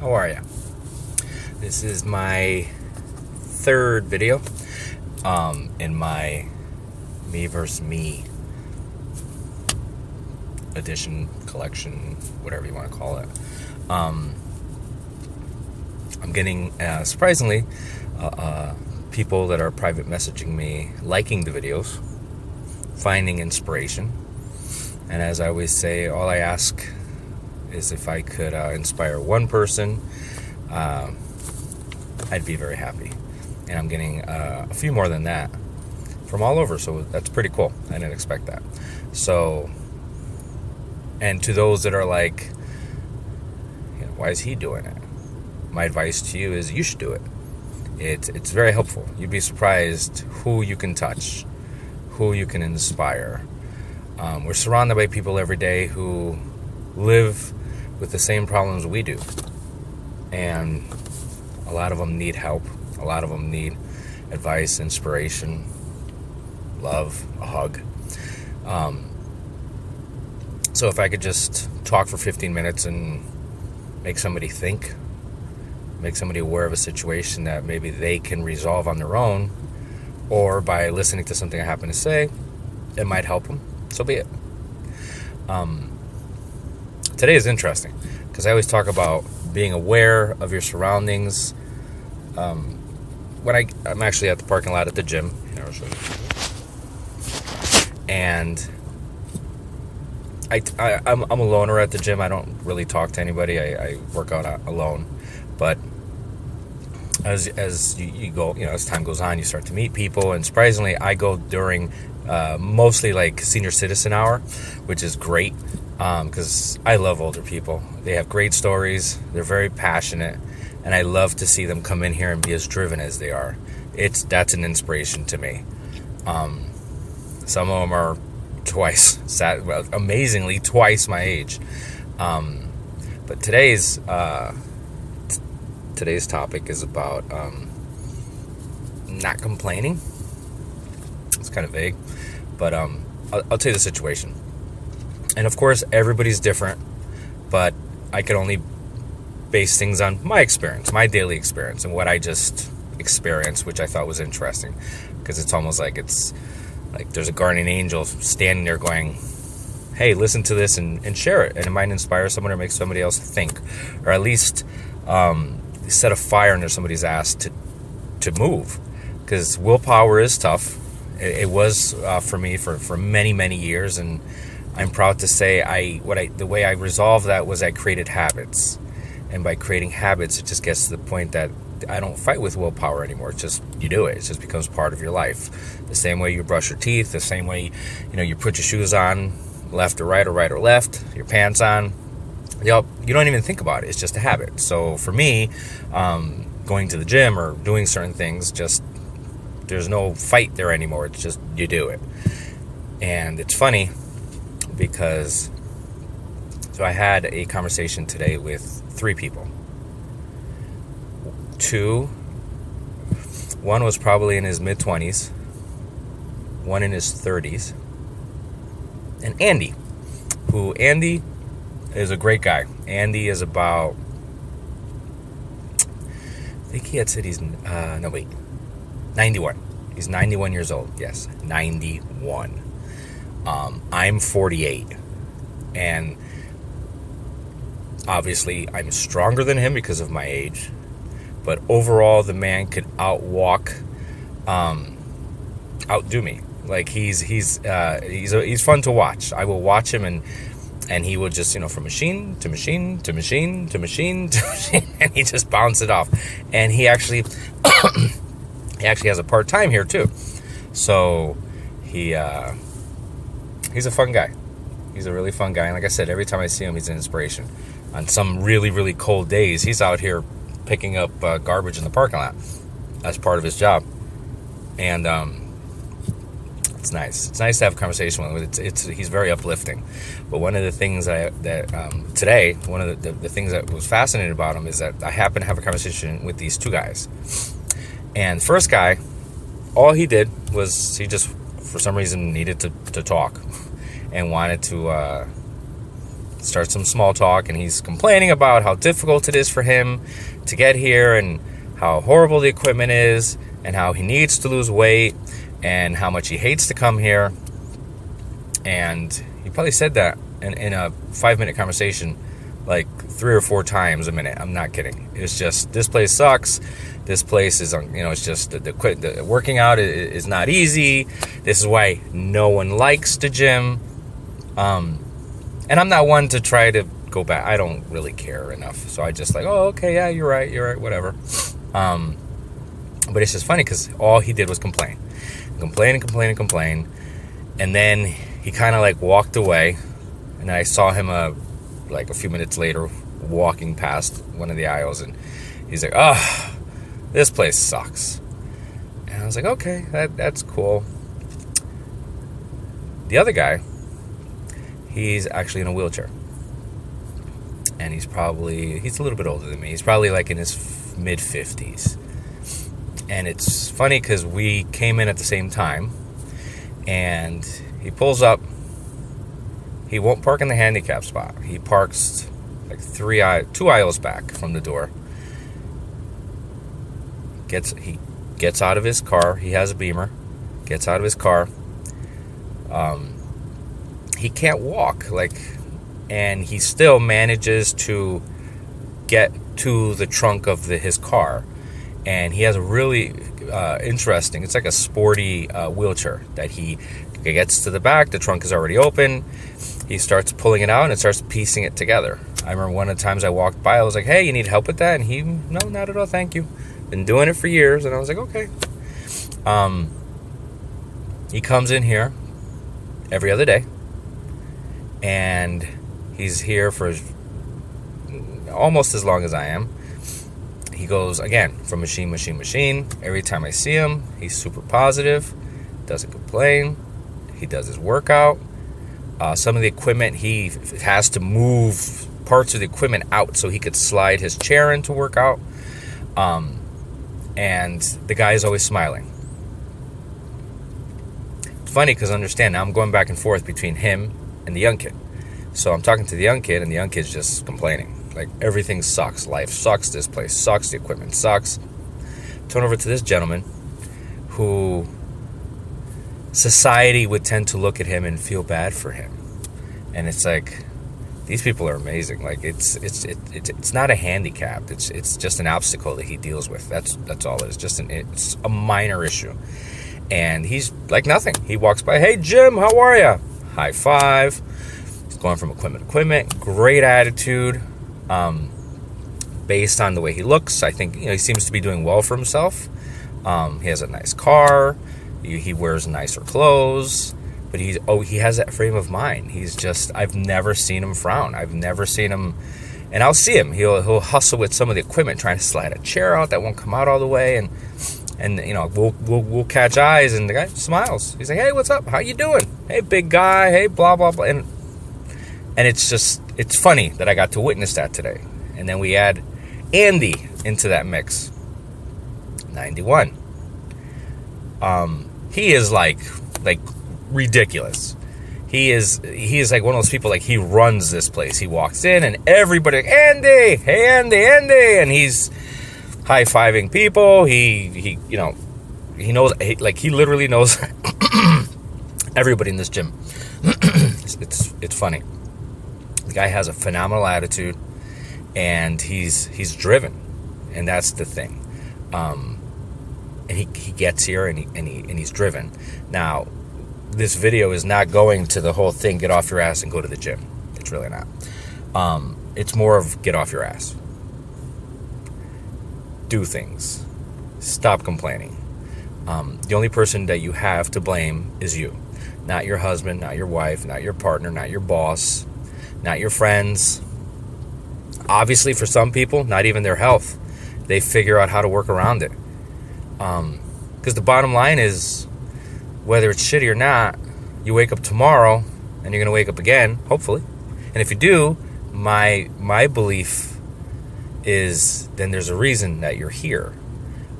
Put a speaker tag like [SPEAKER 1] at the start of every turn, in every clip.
[SPEAKER 1] How are ya? This is my third video in my Mevsme3 edition, collection, whatever you want to call it. I'm getting, surprisingly, people that are private messaging me, liking the videos, finding inspiration. And as I always say, all I ask is if I could inspire one person, I'd be very happy. And I'm getting a few more than that from all over, so that's pretty cool. I didn't expect that. So, and to those that are like, why is he doing it? My advice to you is you should do it. It's very helpful. You'd be surprised who you can touch, who you can inspire. We're surrounded by people every day who live with the same problems we do. And a lot of them need help. A lot of them need advice, inspiration, love, a hug. So if I could just talk for 15 minutes and make somebody think, make somebody aware of a situation that maybe they can resolve on their own, or by listening to something I happen to say, it might help them, so be it. Today is interesting because I always talk about being aware of your surroundings. When I'm actually at the parking lot at the gym, and I'm a loner at the gym. I don't really talk to anybody. I work out alone. But as you go, as time goes on, you start to meet people. And surprisingly, I go during mostly like senior citizen hour, which is great because I love older people. They have great stories. They're very passionate. And I love to see them come in here and be as driven as they are. That's an inspiration to me. Some of them are amazingly twice my age. But today's topic is about not complaining. It's kind of vague, but I'll tell you the situation. And of course, everybody's different, but I can only base things on my experience, my daily experience, and what I just experienced, which I thought was interesting, because it's almost like there's a guardian angel standing there going, hey, listen to this and share it, and it might inspire someone or make somebody else think, or at least set a fire under somebody's ass to move, because willpower is tough. It was for me for many, many years, and I'm proud to say the way I resolved that was I created habits. And by creating habits, it just gets to the point that I don't fight with willpower anymore. It's just, you do it. It just becomes part of your life. The same way you brush your teeth, the same way, you put your shoes on, left or right or left, your pants on. You don't even think about it. It's just a habit. So for me, going to the gym or doing certain things, there's no fight there anymore. It's just, you do it. And it's funny because, so I had a conversation today with 3 people. One was probably in his mid-20s, one in his 30s, and Andy is a great guy. Andy is about, I think he had said he's, 91. He's 91 years old. Yes, 91. I'm 48. And obviously, I'm stronger than him because of my age. But overall, the man could outdo me. Like he's fun to watch. I will watch him and he will just from machine to machine to machine to machine to machine, and he just bounce it off. And he actually has a part-time here too. So he's a fun guy. He's a really fun guy. And like I said, every time I see him, he's an inspiration. On some really, really cold days, he's out here picking up garbage in the parking lot. That's part of his job. And it's nice. It's nice to have a conversation with him. He's very uplifting. But one of the things today, one of the things that was fascinating about him is that I happened to have a conversation with these 2 guys. And the first guy, all he did was he just, for some reason, needed to talk and wanted to Starts some small talk, and he's complaining about how difficult it is for him to get here, and how horrible the equipment is, and how he needs to lose weight, and how much he hates to come here. And he probably said that in a 5-minute conversation like 3 or 4 times a minute. I'm not kidding. It's just, this place sucks. This place is, it's just the working out is not easy. This is why no one likes the gym. And I'm not one to try to go back. I don't really care enough. So I just like, oh, okay, yeah, you're right, whatever. But it's just funny because all he did was complain. And then he kind of like walked away. And I saw him like a few minutes later walking past one of the aisles. And he's like, oh, this place sucks. And I was like, okay, that's cool. The other guy, he's actually in a wheelchair. And he's a little bit older than me. He's probably like in his mid-50s. And it's funny because we came in at the same time. And he pulls up. He won't park in the handicap spot. He parks like 2 aisles back from the door. He gets out of his car. He has a Beamer. Gets out of his car. He can't walk, and he still manages to get to the trunk of his car. And he has a really interesting, it's like a sporty wheelchair that he gets to the back. The trunk is already open. He starts pulling it out and it starts piecing it together. I remember one of the times I walked by, I was like, hey, you need help with that? And no, not at all, thank you. Been doing it for years. And I was like, okay. He comes in here every other day. And he's here for almost as long as I am. He goes, again, from machine. Every time I see him, he's super positive, doesn't complain. He does his workout. Some of the equipment, he has to move parts of the equipment out so he could slide his chair in to work out. And the guy is always smiling. It's funny because understand, now I'm going back and forth between him and the young kid. So I'm talking to the young kid, and the young kid's just complaining. Like, everything sucks. Life sucks. This place sucks. The equipment sucks. Turn over to this gentleman who society would tend to look at him and feel bad for him. And it's like, these people are amazing. Like, it's not a handicap. It's just an obstacle that he deals with. That's all it is. It's a minor issue. And he's like nothing. He walks by, hey, Jim, how are you? High five. He's going from equipment to equipment. Great attitude. Based on the way he looks, I think he seems to be doing well for himself. He has a nice car. He wears nicer clothes. But he has that frame of mind. I've never seen him frown. I've never seen him, and I'll see him. He'll hustle with some of the equipment, trying to slide a chair out that won't come out all the way, and we'll catch eyes, and the guy smiles. He's like, hey, what's up? How you doing? Hey, big guy. Hey, blah blah blah. And it's funny that I got to witness that today. And then we add Andy into that mix. 91. He is like ridiculous. He is like one of those people, like, he runs this place. He walks in and everybody, Andy, hey Andy, and he's high-fiving people. He knows, he literally knows everybody in this gym. It's funny. The guy has a phenomenal attitude, and he's driven, and that's the thing. And he gets here and he's driven. Now, this video is not going to the whole thing, get off your ass and go to the gym. It's really not. It's more of get off your ass. Do things. Stop complaining. The only person that you have to blame is you. Not your husband, not your wife, not your partner, not your boss, not your friends. Obviously, for some people, not even their health. They figure out how to work around it. Because the bottom line is, whether it's shitty or not, you wake up tomorrow and you're going to wake up again, hopefully. And if you do, my belief is then there's a reason that you're here.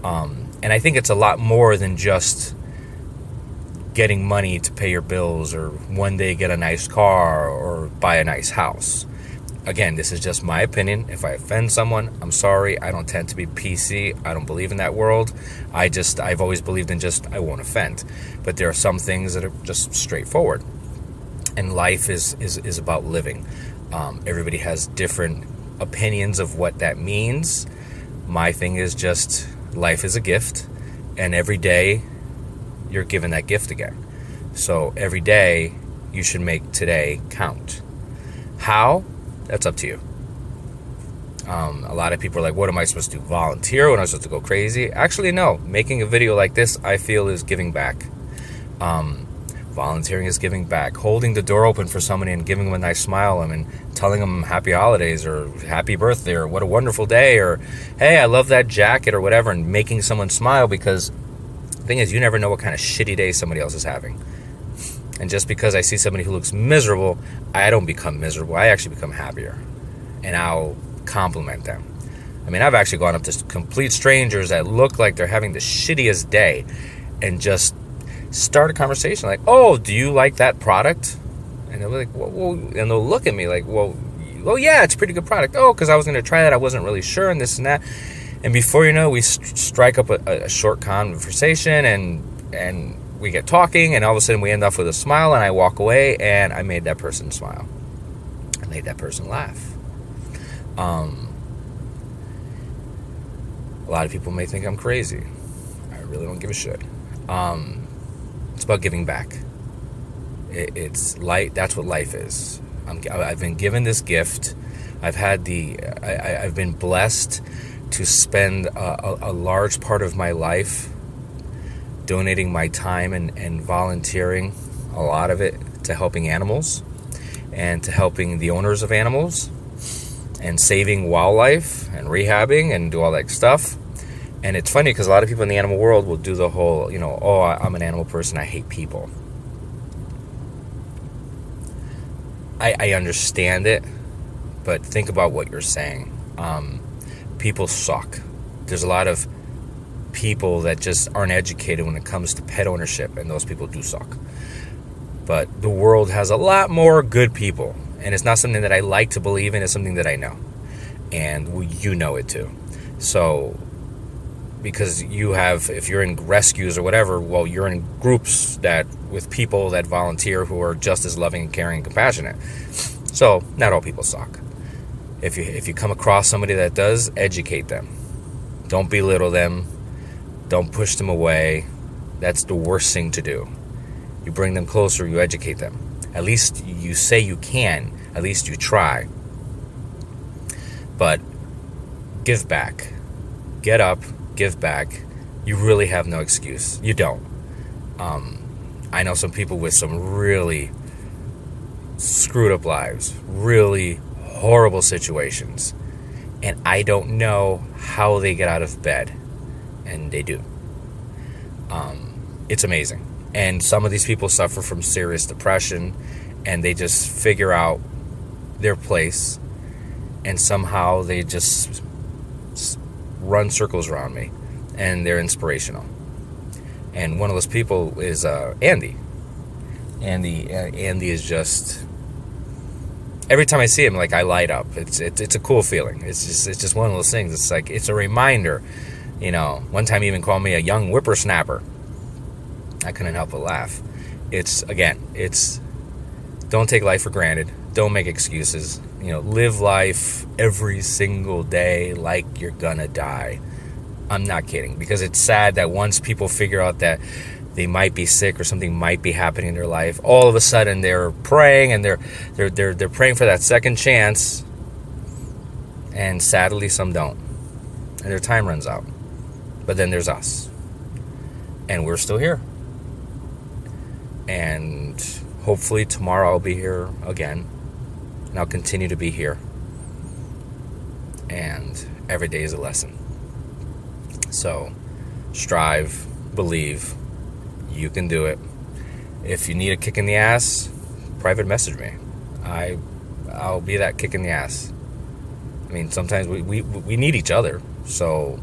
[SPEAKER 1] And I think it's a lot more than just getting money to pay your bills, or one day get a nice car or buy a nice house. Again, this is just my opinion. If I offend someone, I'm sorry. I don't tend to be PC. I don't believe in that world. I've always believed in just, I won't offend. But there are some things that are just straightforward. And life is about living. Everybody has different opinions of what that means. My thing is just, life is a gift. And every day, you're given that gift again. So every day, you should make today count. How? That's up to you. A lot of people are like, what am I supposed to do? Volunteer? When am I supposed to go crazy? Actually, no. Making a video like this, I feel, is giving back. Volunteering is giving back. Holding the door open for somebody and giving them a nice smile and telling them happy holidays or happy birthday or what a wonderful day or, hey, I love that jacket or whatever, and making someone smile, because the thing is, you never know what kind of shitty day somebody else is having. And just because I see somebody who looks miserable, I don't become miserable. I actually become happier. And I'll compliment them. I mean, I've actually gone up to complete strangers that look like they're having the shittiest day and just start a conversation like, oh, do you like that product? And they're like, well, and they'll look at me like, well, yeah, it's a pretty good product. Oh, because I was going to try that. I wasn't really sure, and this and that. And before you know, we strike up a short conversation, and we get talking, and all of a sudden we end up with a smile, and I walk away, and I made that person smile. I made that person laugh. A lot of people may think I'm crazy. I really don't give a shit. It's about giving back. It's light. That's what life is. I've been given this gift. I've been blessed to spend a large part of my life donating my time and volunteering, a lot of it, to helping animals and to helping the owners of animals and saving wildlife and rehabbing and do all that stuff. And it's funny because a lot of people in the animal world will do the whole, oh, I'm an animal person, I hate people. I understand it, but think about what you're saying. People suck. There's a lot of people that just aren't educated when it comes to pet ownership, and those people do suck. But the world has a lot more good people, and it's not something that I like to believe in, it's something that I know. And you know it too. So, because if you're in rescues or whatever, well, you're in groups with people that volunteer who are just as loving and caring and compassionate. So, not all people suck. If you come across somebody that does, educate them. Don't belittle them. Don't push them away. That's the worst thing to do. You bring them closer, you educate them. At least you say you can. At least you try. But give back. Get up, give back. You really have no excuse. You don't. I know some people with some really screwed up lives, really horrible situations, and I don't know how they get out of bed, and they do. It's amazing. And some of these people suffer from serious depression, and they just figure out their place, and somehow they just run circles around me, and they're inspirational. And one of those people is Andy. Andy is just, every time I see him, like, I light up. It's a cool feeling. It's just one of those things. It's like, it's a reminder. One time he even called me a young whippersnapper. I couldn't help but laugh. Don't take life for granted. Don't make excuses. Live life every single day like you're gonna die. I'm not kidding, because it's sad that once people figure out that they might be sick or something might be happening in their life, all of a sudden they're praying, and they're praying for that second chance, and sadly some don't, and their time runs out. But then there's us, and we're still here, and hopefully tomorrow I'll be here again, and I'll continue to be here, and every day is a lesson. So strive, believe, you can do it. If you need a kick in the ass, private message me. I'll be that kick in the ass. I mean, sometimes we need each other. So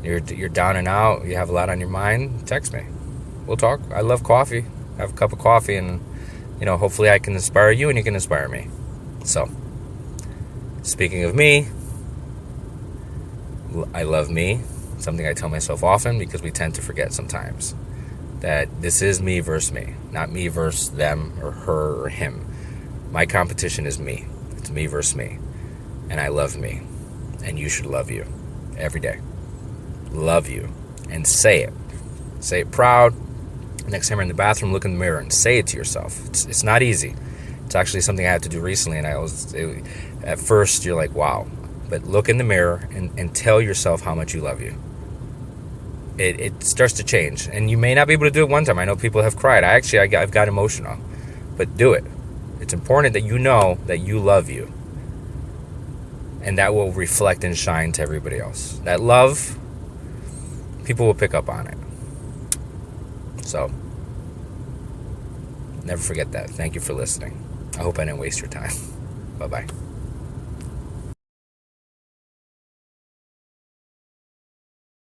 [SPEAKER 1] you're down and out, you have a lot on your mind, text me. We'll talk. I love coffee. have a cup of coffee, and hopefully I can inspire you and you can inspire me. So, speaking of me, I love me. Something I tell myself often, because we tend to forget sometimes that this is me versus me, not me versus them or her or him. My competition is me. It's me versus me. And I love me. And you should love you every day. Love you. And say it. Say it proud. Next time you're in the bathroom, look in the mirror and say it to yourself. It's not easy. It's actually something I had to do recently, and at first you're like, wow. But look in the mirror and tell yourself how much you love you. It starts to change. And you may not be able to do it one time. I know people have cried. I've got emotional. But do it. It's important that you know that you love you. And that will reflect and shine to everybody else. That love, people will pick up on it. So, never forget that. Thank you for listening. I hope I didn't waste your time. Bye-bye.